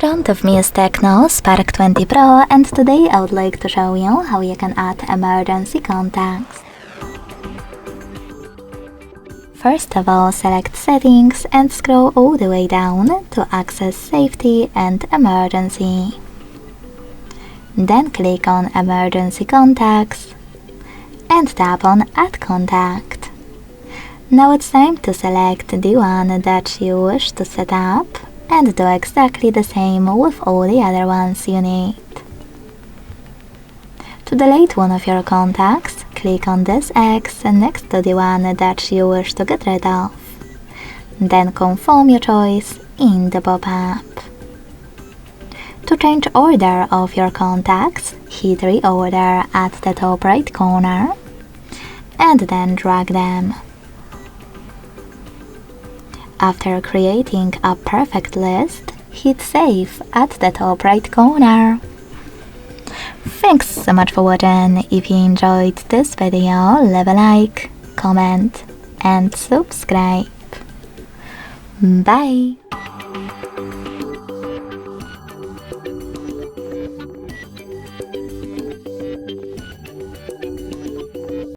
front of me is TECNO Spark 20 Pro, and today I would like to show you how you can add emergency contacts. First of all, select Settings and scroll all the way down to access Safety and Emergency. Then click on Emergency Contacts and tap on Add Contact. Now it's time to select the one that you wish to set up and do exactly the same with all the other ones you need. To delete one of your contacts, click on this X next to the one that you wish to get rid of. Then confirm your choice in the pop-up. To change order of your contacts, hit Reorder at the top right corner and then drag them. After creating a perfect list, hit Save at the top right corner. Thanks so much for watching. If you enjoyed this video, leave a like, comment and subscribe. Bye!